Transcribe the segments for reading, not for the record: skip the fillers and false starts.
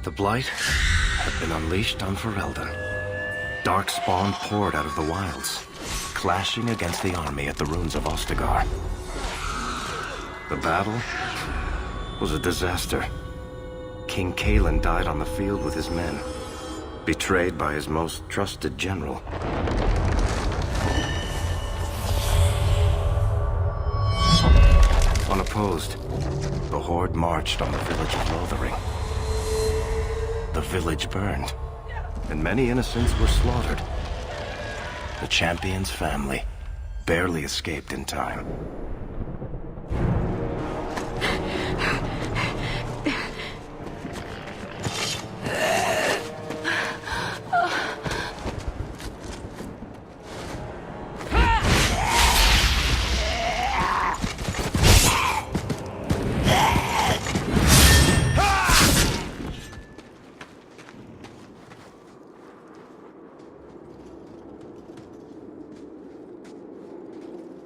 The Blight had been unleashed on Ferelden. Darkspawn poured out of the wilds, clashing against the army at the ruins of Ostagar. The battle was a disaster. King Cailan died on the field with his men, betrayed by his most trusted general. Unopposed, the Horde marched on the village of Lothering. The village burned, and many innocents were slaughtered. The champion's family barely escaped in time.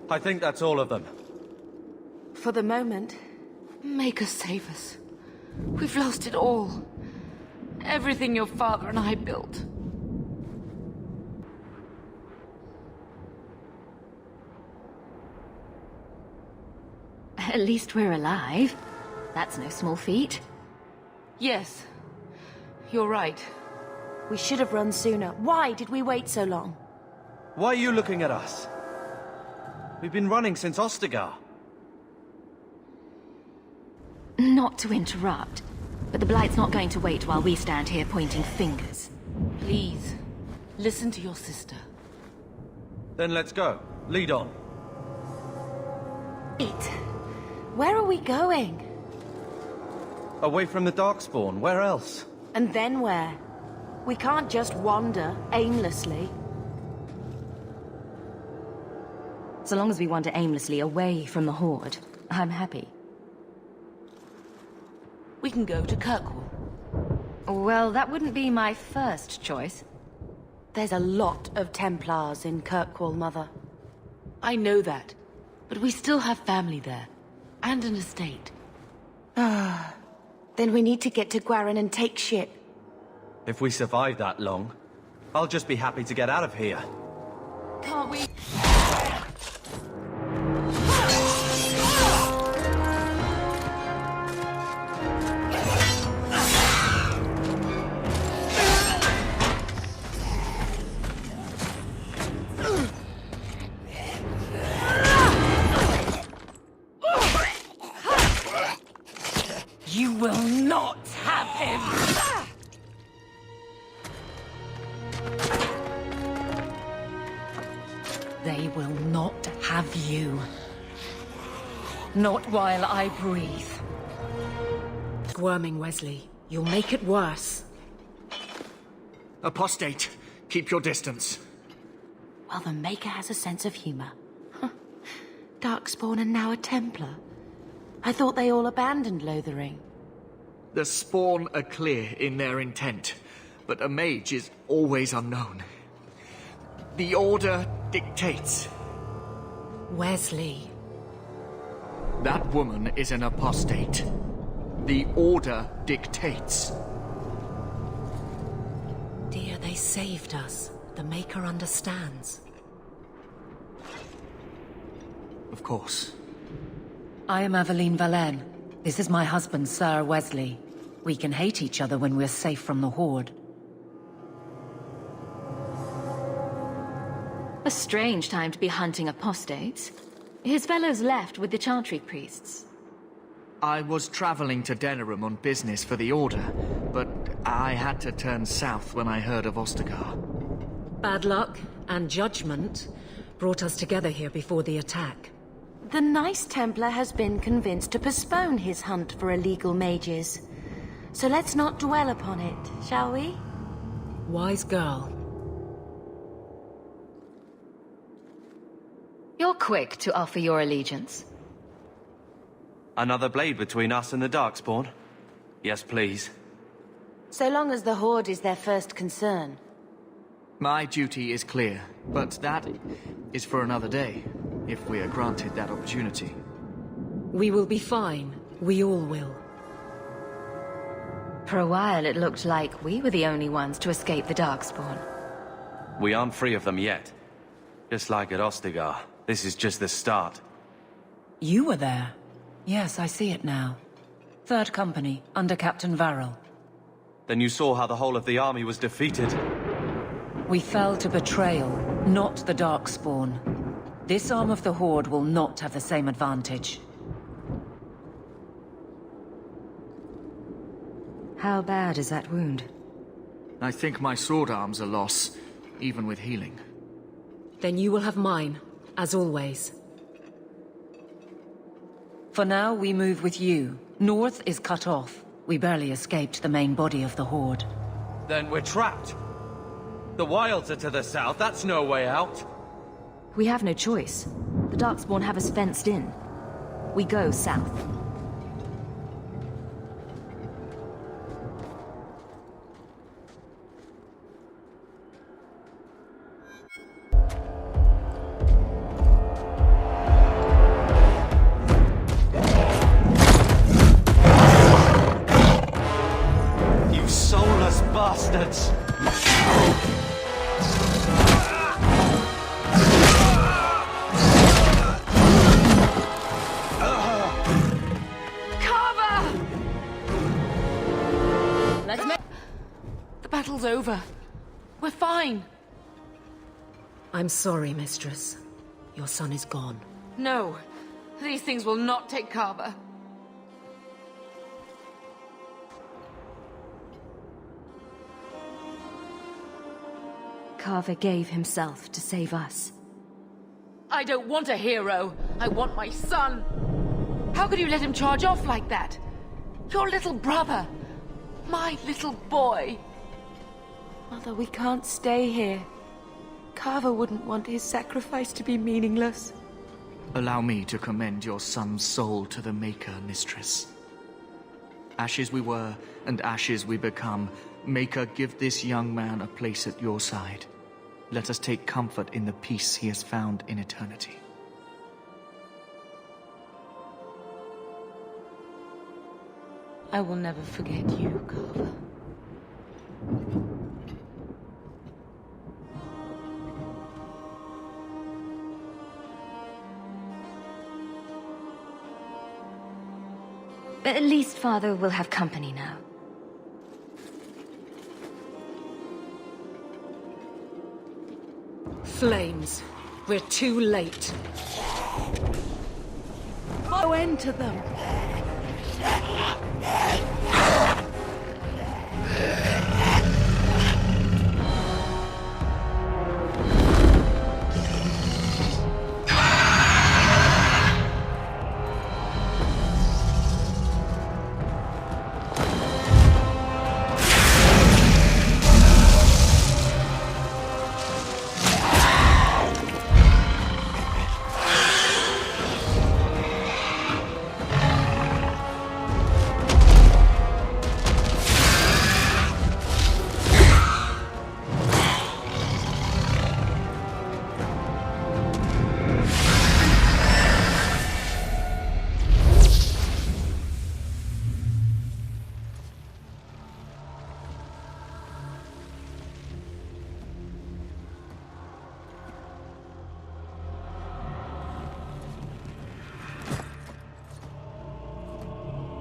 I think that's all of them. For the moment, make us save us. We've lost it all. Everything your father and I built. At least we're alive. That's no small feat. Yes, you're right. We should have run sooner. Why did we wait so long? Why are you looking at us? We've been running since Ostagar. Not to interrupt, but the Blight's not going to wait while we stand here pointing fingers. Please, listen to your sister. Then let's go. Lead on. Wait. Where are we going? Away from the Darkspawn. Where else? And then where? We can't just wander aimlessly. So long as we wander aimlessly away from the Horde, I'm happy. We can go to Kirkwall. Well, that wouldn't be my first choice. There's a lot of Templars in Kirkwall, Mother. I know that, but we still have family there, and an estate. Then we need to get to Gwarin and take ship. If we survive that long, I'll just be happy to get out of here. Can't we? You will not have him! They will not have you. Not while I breathe. Squirming, Wesley. You'll make it worse. Apostate, keep your distance. Well, the Maker has a sense of humor. Darkspawn and now a Templar. I thought they all abandoned Lothering. The Spawn are clear in their intent, but a mage is always unknown. The Order dictates. Wesley. That woman is an apostate. The Order dictates. Dear, they saved us. The Maker understands. Of course. I am Aveline Valenne. This is my husband, Sir Wesley. We can hate each other when we're safe from the Horde. A strange time to be hunting apostates. His fellows left with the Chantry priests. I was traveling to Denerim on business for the Order, but I had to turn south when I heard of Ostagar. Bad luck and judgment brought us together here before the attack. The nice Templar has been convinced to postpone his hunt for illegal mages. So let's not dwell upon it, shall we? Wise girl. You're quick to offer your allegiance. Another blade between us and the Darkspawn? Yes, please. So long as the Horde is their first concern. My duty is clear, but that is for another day, if we are granted that opportunity. We will be fine. We all will. For a while, it looked like we were the only ones to escape the Darkspawn. We aren't free of them yet. Just like at Ostagar, this is just the start. You were there. Yes, I see it now. Third Company, under Captain Varel. Then you saw how the whole of the army was defeated. We fell to betrayal, not the Darkspawn. This arm of the Horde will not have the same advantage. How bad is that wound? I think my sword arm's a loss, even with healing. Then you will have mine, as always. For now, we move with you. North is cut off. We barely escaped the main body of the Horde. Then we're trapped. The wilds are to the south, that's no way out. We have no choice. The Darkspawn have us fenced in. We go south. You soulless bastards! The battle's over. We're fine. I'm sorry, Mistress. Your son is gone. No, these things will not take Carver. Carver gave himself to save us. I don't want a hero. I want my son. How could you let him charge off like that? Your little brother. My little boy. Mother, we can't stay here. Carver wouldn't want his sacrifice to be meaningless. Allow me to commend your son's soul to the Maker, Mistress. Ashes we were, and ashes we become. Maker, give this young man a place at your side. Let us take comfort in the peace he has found in eternity. I will never forget you, Carver. But at least Father will have company now. Flames. We're too late. No end to them.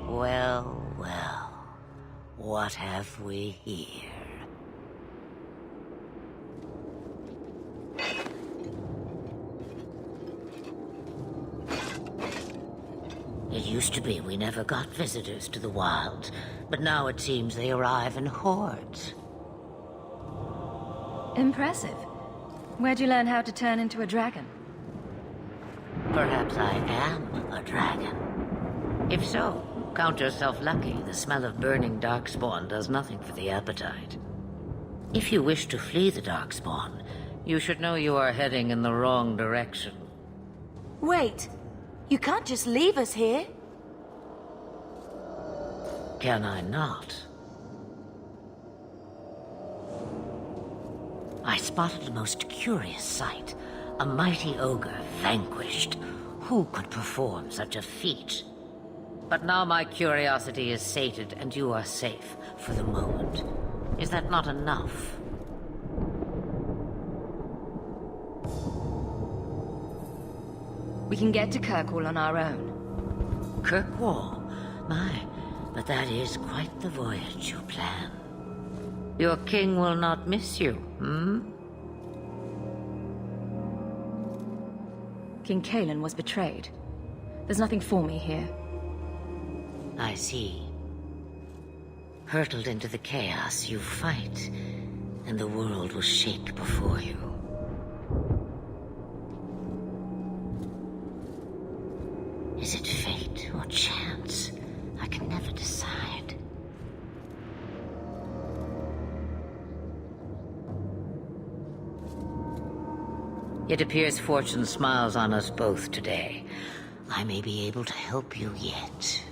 Well, well. What have we here? It used to be we never got visitors to the wilds, but now it seems they arrive in hordes. Impressive. Where'd you learn how to turn into a dragon? Perhaps I am a dragon. If so, count yourself lucky. The smell of burning darkspawn does nothing for the appetite. If you wish to flee the darkspawn, you should know you are heading in the wrong direction. Wait. You can't just leave us here. Can I not? I spotted a most curious sight. A mighty ogre vanquished. Who could perform such a feat? But now my curiosity is sated and you are safe for the moment. Is that not enough? We can get to Kirkwall on our own. Kirkwall? My, but that is quite the voyage you plan. Your king will not miss you, hmm? King Cailan was betrayed. There's nothing for me here. I see. Hurtled into the chaos, you fight, and the world will shake before you. Is it fate or chance? I can never decide. It appears fortune smiles on us both today. I may be able to help you yet.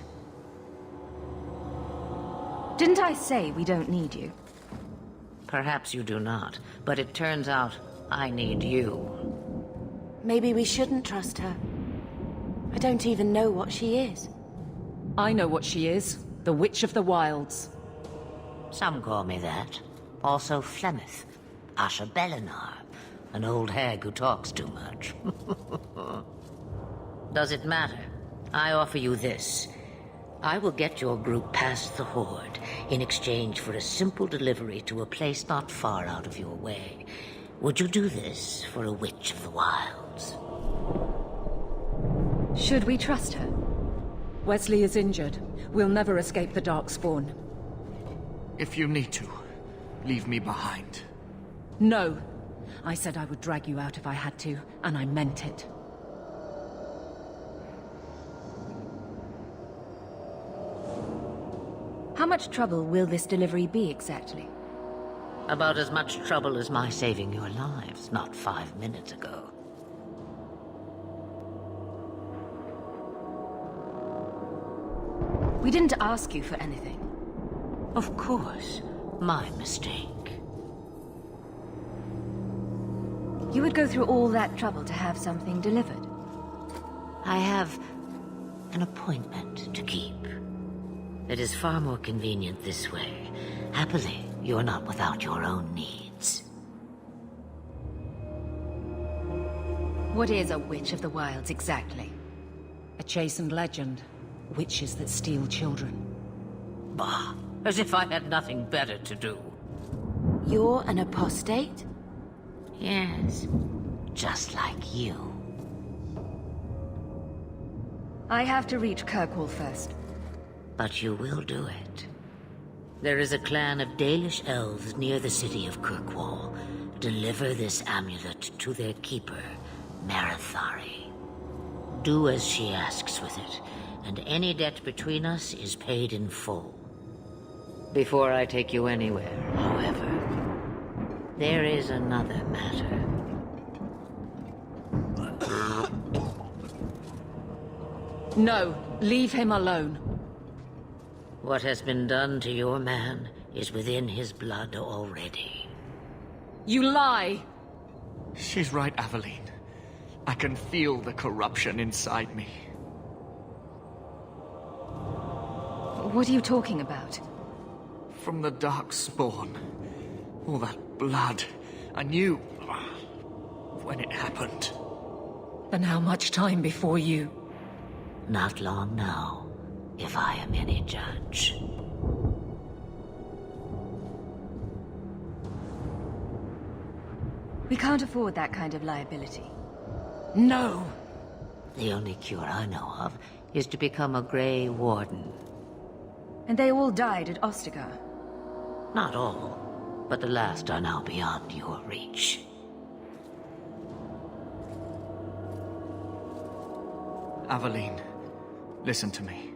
Didn't I say we don't need you? Perhaps you do not, but it turns out I need you. Maybe we shouldn't trust her. I don't even know what she is. I know what she is. The Witch of the Wilds. Some call me that. Also Flemeth, Asha Belinar, an old hag who talks too much. Does it matter? I offer you this. I will get your group past the Horde in exchange for a simple delivery to a place not far out of your way. Would you do this for a Witch of the Wilds? Should we trust her? Wesley is injured. We'll never escape the Darkspawn. If you need to, leave me behind. No. I said I would drag you out if I had to, and I meant it. How much trouble will this delivery be exactly? About as much trouble as my saving your lives not 5 minutes ago. We didn't ask you for anything. Of course. My mistake. You would go through all that trouble to have something delivered? I have an appointment to keep. It is far more convenient this way. Happily, you're not without your own needs. What is a Witch of the Wilds exactly? A chastened legend. Witches that steal children. Bah, as if I had nothing better to do. You're an apostate? Yes, just like you. I have to reach Kirkwall first. But you will do it. There is a clan of Dalish elves near the city of Kirkwall. Deliver this amulet to their keeper, Marithari. Do as she asks with it, and any debt between us is paid in full. Before I take you anywhere, however, there is another matter. No, leave him alone. What has been done to your man is within his blood already. You lie! She's right, Aveline. I can feel the corruption inside me. What are you talking about? From the Darkspawn. All that blood. I knew when it happened. And how much time before you? Not long now, if I am any judge. We can't afford that kind of liability. No! The only cure I know of is to become a Grey Warden. And they all died at Ostagar. Not all, but the last are now beyond your reach. Aveline, listen to me.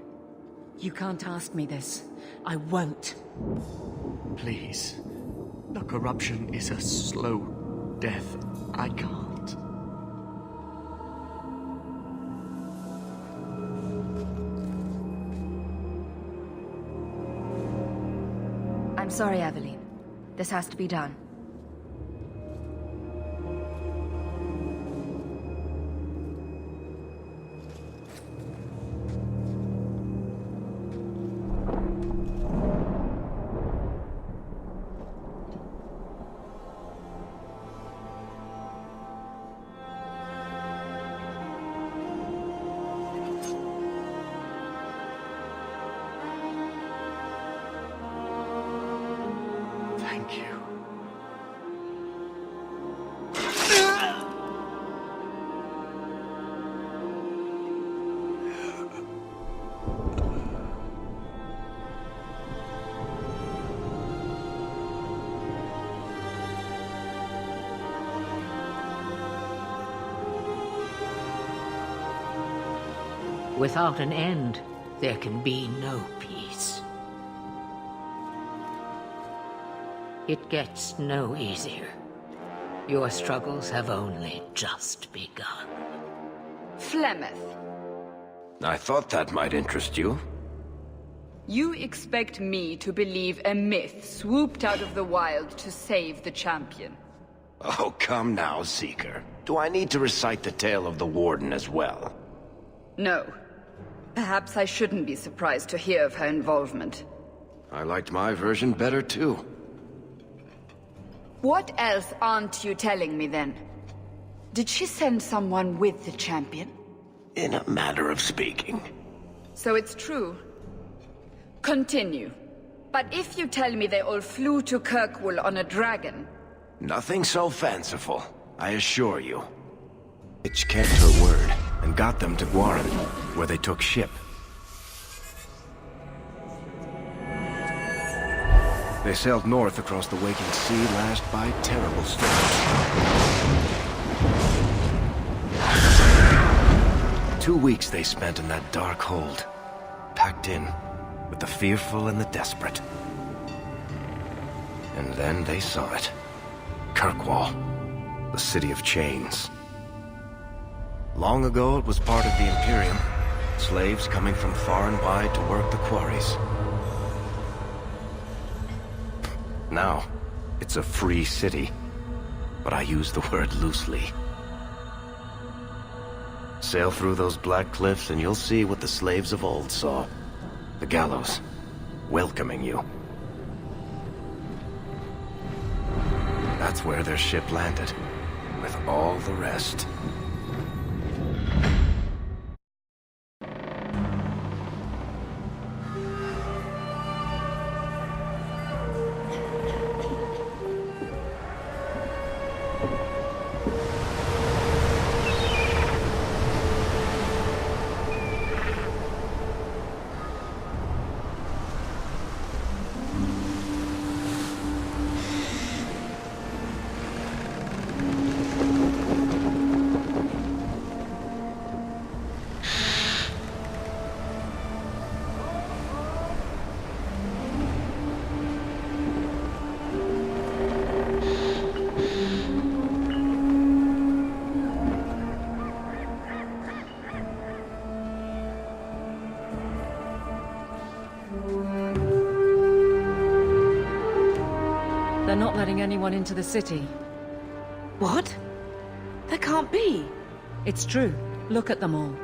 You can't ask me this. I won't. Please. The corruption is a slow death. I can't. I'm sorry, Aveline. This has to be done. Without an end, there can be no peace. It gets no easier. Your struggles have only just begun. Flemeth, I thought that might interest you. you expect me to believe a myth swooped out of the wild to save the champion? Oh, come now, Seeker. Do I need to recite the tale of the Warden as well? No. Perhaps I shouldn't be surprised to hear of her involvement. I liked my version better, too. What else aren't you telling me, then? Did she send someone with the champion? In a manner of speaking. So it's true. Continue. But if you tell me they all flew to Kirkwall on a dragon... Nothing so fanciful, I assure you. Itch kept her word, and got them to Guaran, where they took ship. They sailed north across the waking sea, lashed by terrible storms. 2 weeks they spent in that dark hold, packed in with the fearful and the desperate. And then they saw it. Kirkwall, the city of chains. Long ago it was part of the Imperium, slaves coming from far and wide to work the quarries. Now, it's a free city, but I use the word loosely. Sail through those black cliffs and you'll see what the slaves of old saw. The gallows, welcoming you. That's where their ship landed, with all the rest. They're not letting anyone into the city. What? That can't be. It's true. Look at them all.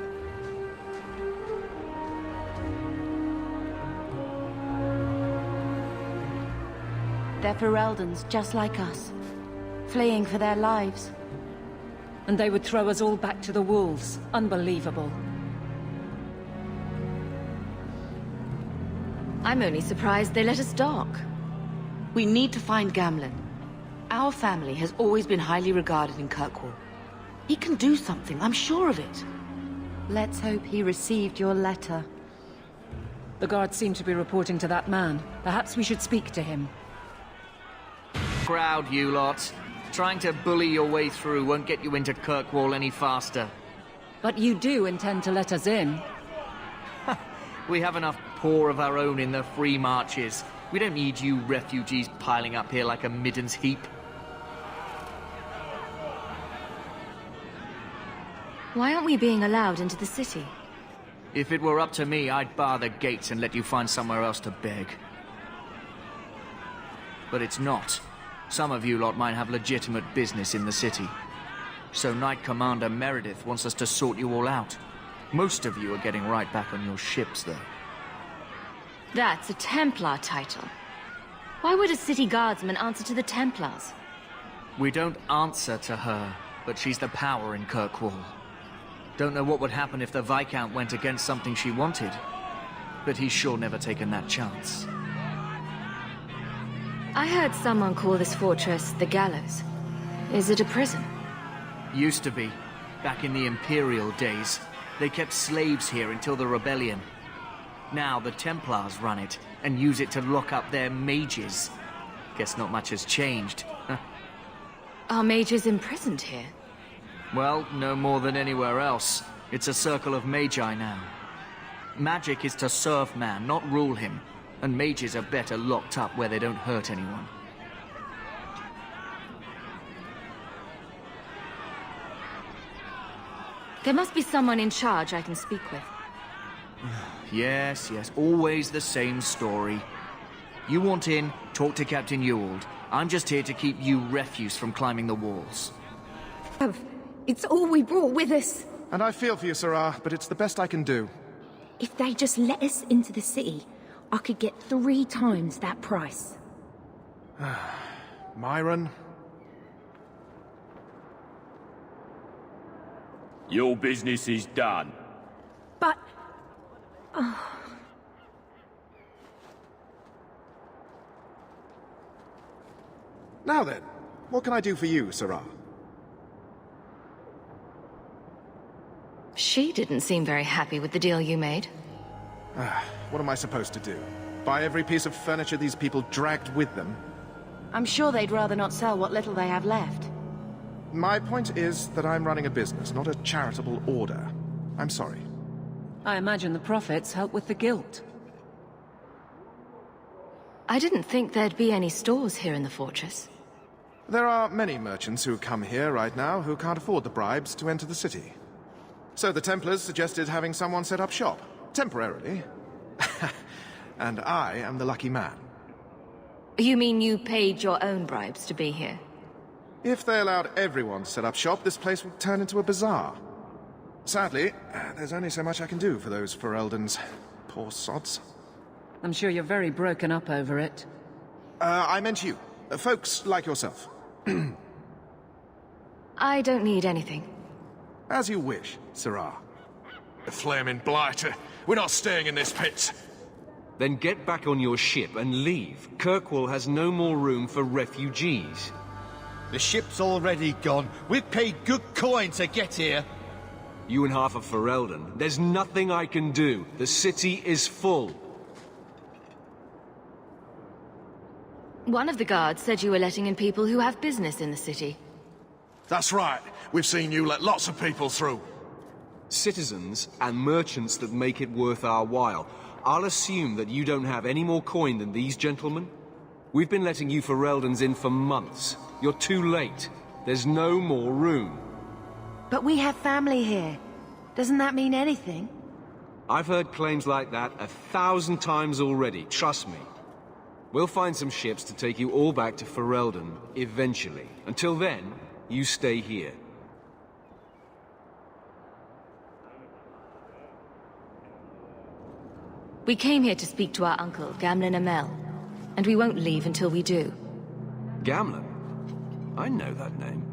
They're Fereldans, just like us. Fleeing for their lives. And they would throw us all back to the wolves. Unbelievable. I'm only surprised they let us dock. We need to find Gamlen. Our family has always been highly regarded in Kirkwall. He can do something, I'm sure of it. Let's hope he received your letter. The guards seem to be reporting to that man. Perhaps we should speak to him. Proud, you lot. Trying to bully your way through won't get you into Kirkwall any faster. But you do intend to let us in. We have enough poor of our own in the free marches. We don't need you refugees piling up here like a middens heap. Why aren't we being allowed into the city? If it were up to me, I'd bar the gates and let you find somewhere else to beg. But it's not. Some of you lot might have legitimate business in the city. So Knight Commander Meredith wants us to sort you all out. Most of you are getting right back on your ships, though. That's a Templar title. Why would a city guardsman answer to the Templars? We don't answer to her, but she's the power in Kirkwall. Don't know what would happen if the Viscount went against something she wanted, but he's sure never taken that chance. I heard someone call this fortress the Gallows. Is it a prison? Used to be. Back in the Imperial days. They kept slaves here until the rebellion. Now the Templars run it, and use it to lock up their mages. Guess not much has changed. Are mages imprisoned here? Well, no more than anywhere else. It's a circle of magi now. Magic is to serve man, not rule him. And mages are better locked up where they don't hurt anyone. There must be someone in charge I can speak with. Yes, always the same story. You want in, talk to Captain Ewald. I'm just here to keep you refuse from climbing the walls. It's all we brought with us. And I feel for you, Sirrah, but it's the best I can do. If they just let us into the city, I could get 3 times that price. Myron? Your business is done. But... Now then, what can I do for you, Sirrah? She didn't seem very happy with the deal you made. What am I supposed to do? Buy every piece of furniture these people dragged with them? I'm sure they'd rather not sell what little they have left. My point is that I'm running a business, not a charitable order. I'm sorry. I imagine the profits help with the guilt. I didn't think there'd be any stores here in the fortress. There are many merchants who come here right now who can't afford the bribes to enter the city. So the Templars suggested having someone set up shop, temporarily. And I am the lucky man. You mean you paid your own bribes to be here? If they allowed everyone to set up shop, this place would turn into a bazaar. Sadly, there's only so much I can do for those Fereldans. Poor sods. I'm sure you're very broken up over it. I meant you. Folks like yourself. I don't need anything. As you wish, Sirrah. The flaming blighter. We're not staying in this pit. Then get back on your ship and leave. Kirkwall has no more room for refugees. The ship's already gone. We've paid good coin to get here. You and half of Ferelden. There's nothing I can do. The city is full. One of the guards said you were letting in people who have business in the city. That's right. We've seen you let lots of people through. Citizens and merchants that make it worth our while. I'll assume that you don't have any more coin than these gentlemen. We've been letting you Fereldans in for months. You're too late. There's no more room. But we have family here. Doesn't that mean anything? I've heard claims like that 1,000 times already, trust me. We'll find some ships to take you all back to Ferelden, eventually. Until then, you stay here. We came here to speak to our uncle, Gamlen Amel, and we won't leave until we do. Gamlen? I know that name.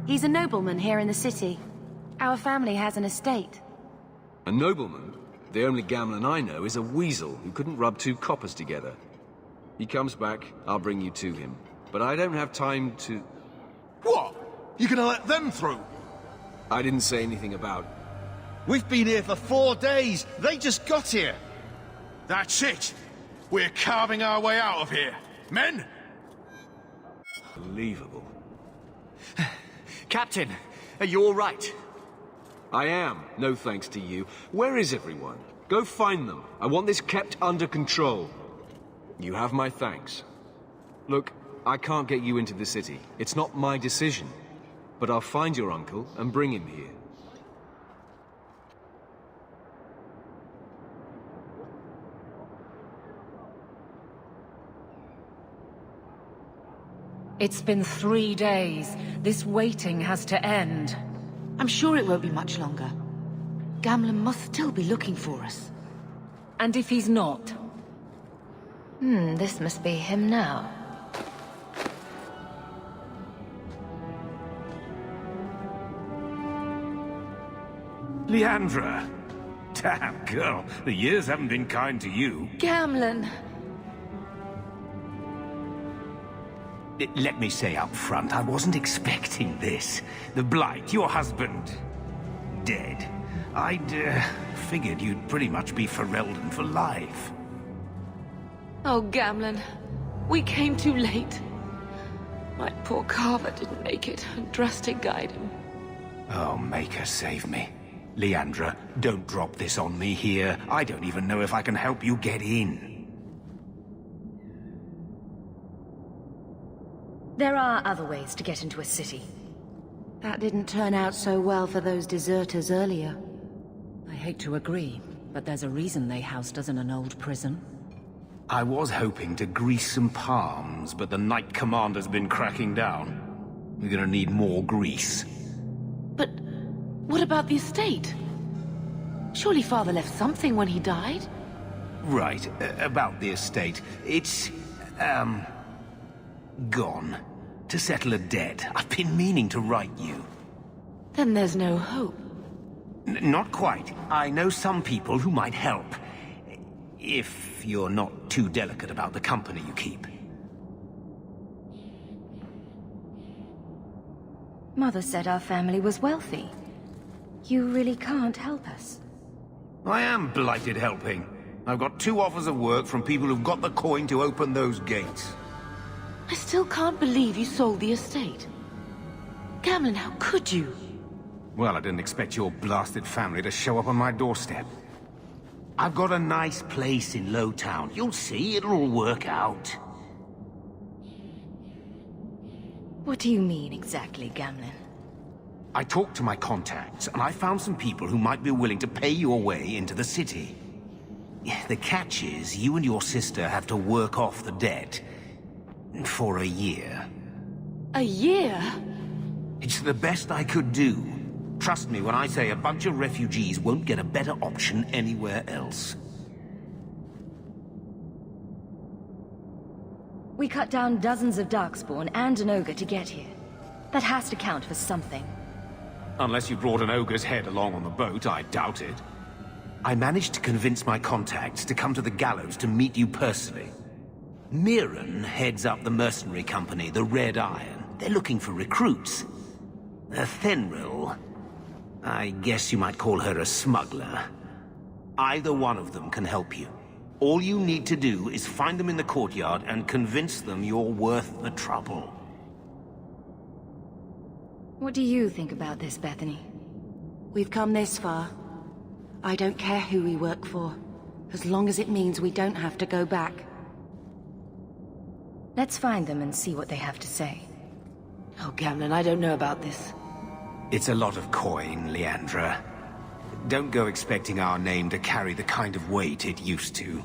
He's a nobleman here in the city. Our family has an estate. A nobleman? The only Gamlen I know is a weasel who couldn't rub 2 coppers together. He comes back, I'll bring you to him. But I don't have time to... What? You gonna let them through? I didn't say anything about... We've been here for 4 days. They just got here. That's it. We're carving our way out of here. Men? Unbelievable. Captain, are you all right? I am, no thanks to you. Where is everyone? Go find them. I want this kept under control. You have my thanks. Look, I can't get you into the city. It's not my decision. But I'll find your uncle and bring him here. It's been 3 days. This waiting has to end. I'm sure it won't be much longer. Gamlen must still be looking for us. And if he's not? This must be him now. Leandra! Damn, girl, the years haven't been kind to you. Gamlen! Let me say up front, I wasn't expecting this. The Blight, your husband, dead. I'd figured you'd pretty much be Ferelden for life. Oh, Gamlen. We came too late. My poor carver didn't make it, and Drastic guide him. Oh, Maker, save me. Leandra, don't drop this on me here. I don't even know if I can help you get in. There are other ways to get into a city. That didn't turn out so well for those deserters earlier. I hate to agree, but there's a reason they housed us in an old prison. I was hoping to grease some palms, but the Knight Commander's been cracking down. We're gonna need more grease. But what about the estate? Surely Father left something when he died? Right, about the estate. It's, gone. To settle a debt. I've been meaning to write you. Then there's no hope. Not quite. I know some people who might help. If you're not too delicate about the company you keep. Mother said our family was wealthy. You really can't help us. I am blighted helping. I've got 2 offers of work from people who've got the coin to open those gates. I still can't believe you sold the estate. Gamlen, how could you? Well, I didn't expect your blasted family to show up on my doorstep. I've got a nice place in Lowtown. You'll see, it'll all work out. What do you mean exactly, Gamlen? I talked to my contacts, and I found some people who might be willing to pay your way into the city. The catch is, you and your sister have to work off the debt. For a year. A year? It's the best I could do. Trust me when I say a bunch of refugees won't get a better option anywhere else. We cut down dozens of Darkspawn and an ogre to get here. That has to count for something. Unless you brought an ogre's head along on the boat, I doubt it. I managed to convince my contacts to come to the gallows to meet you personally. Mirren heads up the mercenary company, the Red Iron. They're looking for recruits. Fenrir, I guess you might call her a smuggler. Either one of them can help you. All you need to do is find them in the courtyard and convince them you're worth the trouble. What do you think about this, Bethany? We've come this far. I don't care who we work for, as long as it means we don't have to go back. Let's find them and see what they have to say. Oh, Gamlen, I don't know about this. It's a lot of coin, Leandra. Don't go expecting our name to carry the kind of weight it used to.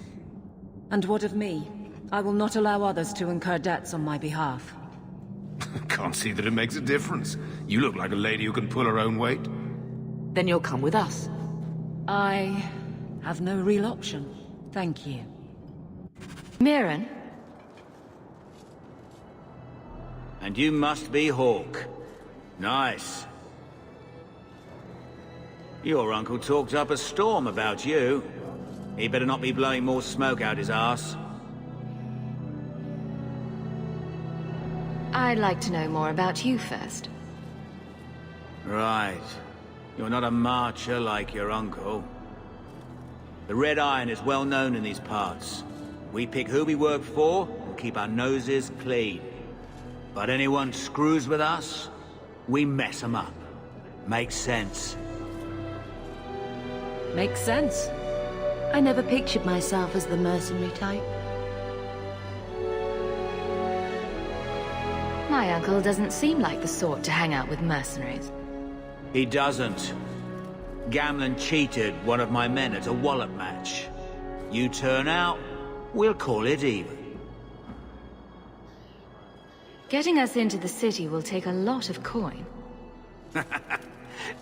And what of me? I will not allow others to incur debts on my behalf. Can't see that it makes a difference. You look like a lady who can pull her own weight. Then you'll come with us. I have no real option. Thank you. Mirren? And you must be Hawk. Nice. Your uncle talked up a storm about you. He better not be blowing more smoke out his arse. I'd like to know more about you first. Right. You're not a marcher like your uncle. The Red Iron is well known in these parts. We pick who we work for and keep our noses clean. But anyone screws with us, we mess them up. Makes sense. Makes sense. I never pictured myself as the mercenary type. My uncle doesn't seem like the sort to hang out with mercenaries. He doesn't. Gamlen cheated one of my men at a wallop match. You turn out, we'll call it even. Getting us into the city will take a lot of coin.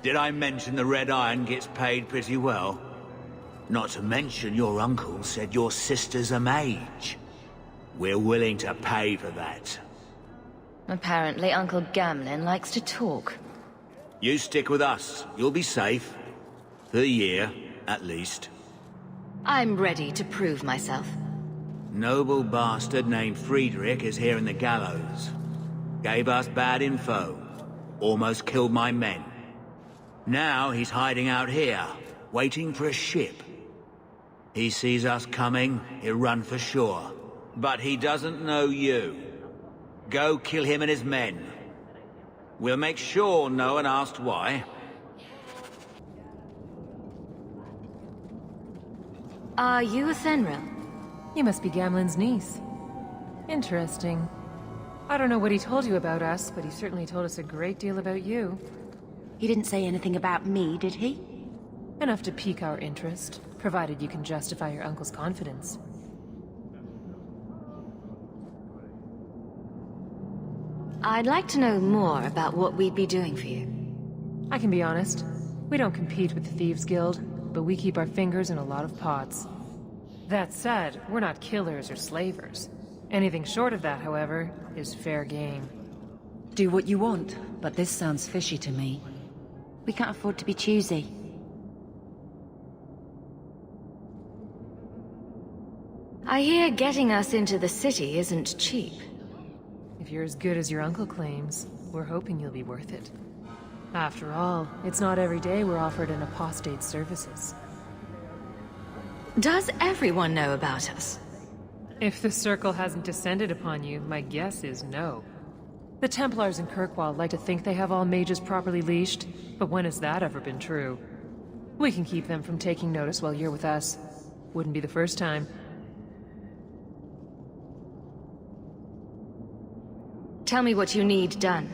Did I mention the Red Iron gets paid pretty well? Not to mention your uncle said your sister's a mage. We're willing to pay for that. Apparently Uncle Gamlen likes to talk. You stick with us. You'll be safe. For a year, at least. I'm ready to prove myself. Noble bastard named Friedrich is here in the gallows. Gave us bad info. Almost killed my men. Now he's hiding out here, waiting for a ship. He sees us coming, he'll run for shore. But he doesn't know you. Go kill him and his men. We'll make sure no one asks why. Are you a Thenril? You must be Gamlen's niece. Interesting. I don't know what he told you about us, but he certainly told us a great deal about you. He didn't say anything about me, did he? Enough to pique our interest, provided you can justify your uncle's confidence. I'd like to know more about what we'd be doing for you. I can be honest. We don't compete with the Thieves Guild, but we keep our fingers in a lot of pots. That said, we're not killers or slavers. Anything short of that, however, is fair game. Do what you want, but this sounds fishy to me. We can't afford to be choosy. I hear getting us into the city isn't cheap. If you're as good as your uncle claims, we're hoping you'll be worth it. After all, it's not every day we're offered an apostate's services. Does everyone know about us? If the Circle hasn't descended upon you, my guess is no. The Templars in Kirkwall like to think they have all mages properly leashed, but when has that ever been true? We can keep them from taking notice while you're with us. Wouldn't be the first time. Tell me what you need done.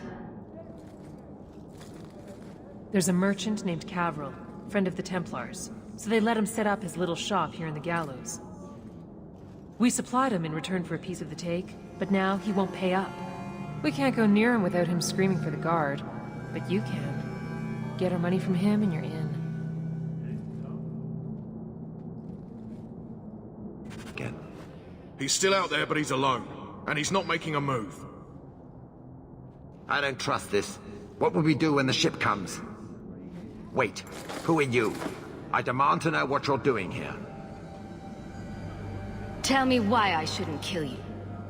There's a merchant named Cavril, friend of the Templars, so they let him set up his little shop here in the Gallows. We supplied him in return for a piece of the take, but now he won't pay up. We can't go near him without him screaming for the guard, but you can. Get our money from him and you're in. He's still out there, but he's alone. And he's not making a move. I don't trust this. What will we do when the ship comes? Wait, who are you? I demand to know what you're doing here. Tell me why I shouldn't kill you,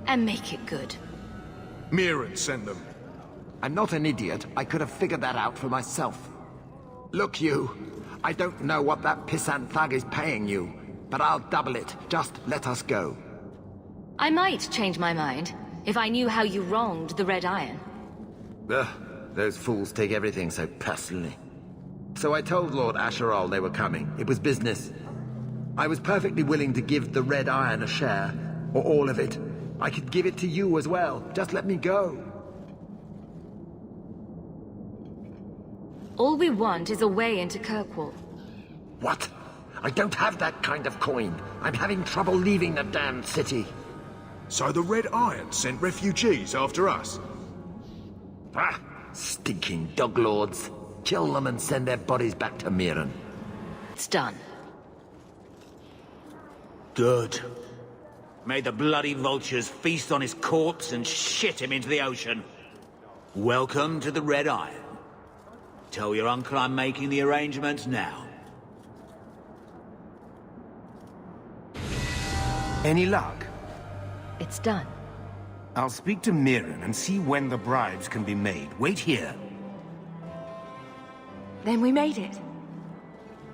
and make it good. Mirren sent them. I'm not an idiot. I could have figured that out for myself. Look, you. I don't know what that pissant thug is paying you, but I'll double it. Just let us go. I might change my mind, if I knew how you wronged the Red Iron. Ugh, those fools take everything so personally. So I told Lord Asherall they were coming. It was business. I was perfectly willing to give the Red Iron a share, or all of it. I could give it to you as well. Just let me go. All we want is a way into Kirkwall. What? I don't have that kind of coin. I'm having trouble leaving the damned city. So the Red Iron sent refugees after us? Ah, stinking dog lords. Kill them and send their bodies back to Mirren. It's done. Good. May the bloody vultures feast on his corpse and shit him into the ocean. Welcome to the Red Iron. Tell your uncle I'm making the arrangements now. Any luck? It's done. I'll speak to Mirren and see when the bribes can be made. Wait here. Then we made it.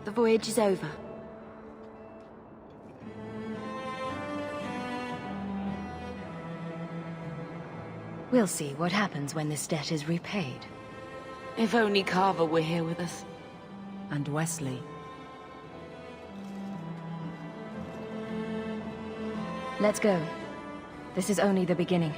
The voyage is over. We'll see what happens when this debt is repaid. If only Carver were here with us. And Wesley. Let's go. This is only the beginning.